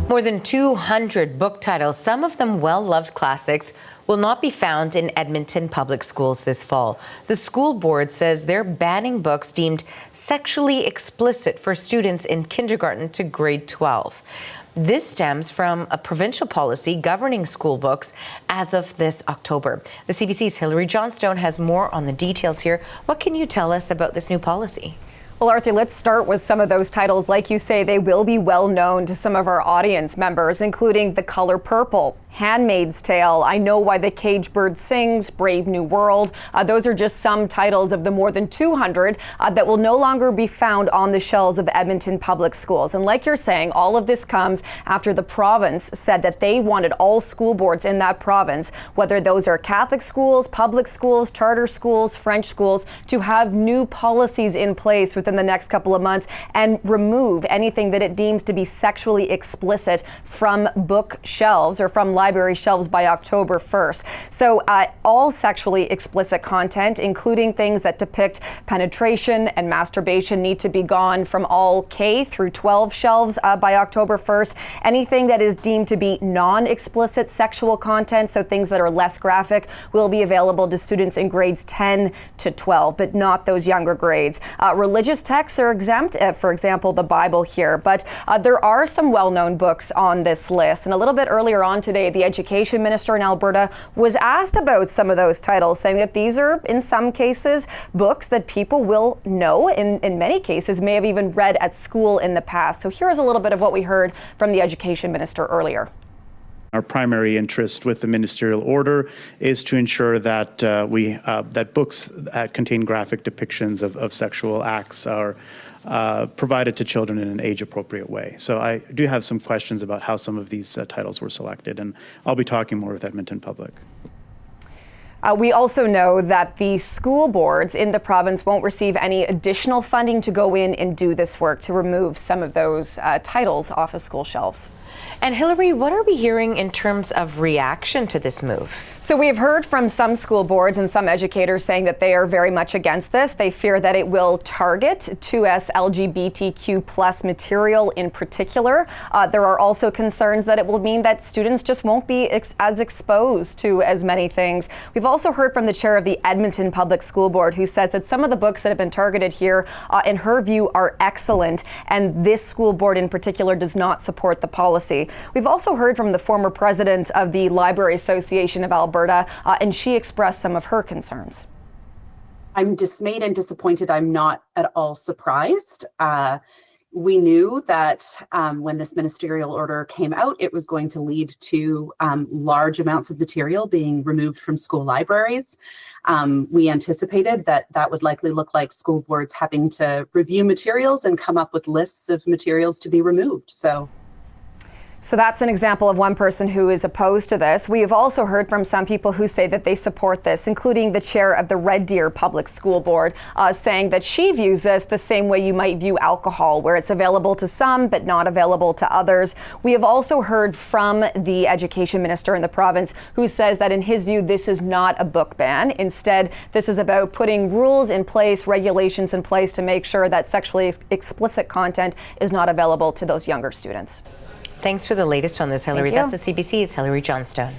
More than 200 book titles, some of them well-loved classics, will not be found in Edmonton Public Schools this fall. The school board says they're banning books deemed sexually explicit for students in kindergarten to grade 12. This stems from a provincial policy governing school books as of this October. The CBC's Hilary Johnstone has more on the details here. What can you tell us about this new policy? Well, Arthur, let's start with some of those titles. Like you say, they will be well known to some of our audience members, including The Color Purple, Handmaid's Tale, I Know Why the Caged Bird Sings, Brave New World. Those are just some titles of the more than 200 that will no longer be found on the shelves of Edmonton Public Schools. And like you're saying, all of this comes after the province said that they wanted all school boards in that province, whether those are Catholic schools, public schools, charter schools, French schools, to have new policies in place within the next couple of months and remove anything that it deems to be sexually explicit from book shelves or from library shelves by October 1st. So all sexually explicit content, including things that depict penetration and masturbation, need to be gone from all K through 12 shelves by October 1st. Anything that is deemed to be non-explicit sexual content, so things that are less graphic, will be available to students in grades 10 to 12, but not those younger grades. Religious texts are exempt, for example, the Bible here, but there are some well-known books on this list. And a little bit earlier on today, the education minister in Alberta was asked about some of those titles, saying that these are, in some cases, books that people will know, in many cases, may have even read at school in the past. So here's a little bit of what we heard from the education minister earlier. Our primary interest with the ministerial order is to ensure that that books that contain graphic depictions of sexual acts are provided to children in an age-appropriate way. So I do have some questions about how some of these titles were selected, and I'll be talking more with Edmonton Public. We also know that the school boards in the province won't receive any additional funding to go in and do this work to remove some of those titles off of school shelves. And Hilary, what are we hearing in terms of reaction to this move? So we have heard from some school boards and some educators saying that they are very much against this. They fear that it will target 2S LGBTQ plus material in particular. There are also concerns that it will mean that students just won't be as exposed to as many things. We've also heard from the chair of the Edmonton Public School Board, who says that some of the books that have been targeted here, in her view, are excellent, and this school board in particular does not support the policy. We've also heard from the former president of the Library Association of Alberta, and she expressed some of her concerns. I'm dismayed and disappointed. I'm not at all surprised. We knew that when this ministerial order came out, it was going to lead to large amounts of material being removed from school libraries. We anticipated that that would likely look like school boards having to review materials and come up with lists of materials to be removed. So that's an example of one person who is opposed to this. We have also heard from some people who say that they support this, including the chair of the Red Deer Public School Board, saying that she views this the same way you might view alcohol, where it's available to some but not available to others. We have also heard from the education minister in the province, who says that in his view, this is not a book ban. Instead, this is about putting rules in place, regulations in place to make sure that sexually explicit content is not available to those younger students. Thanks for the latest on this, Hilary. That's the CBC's Hilary Johnstone.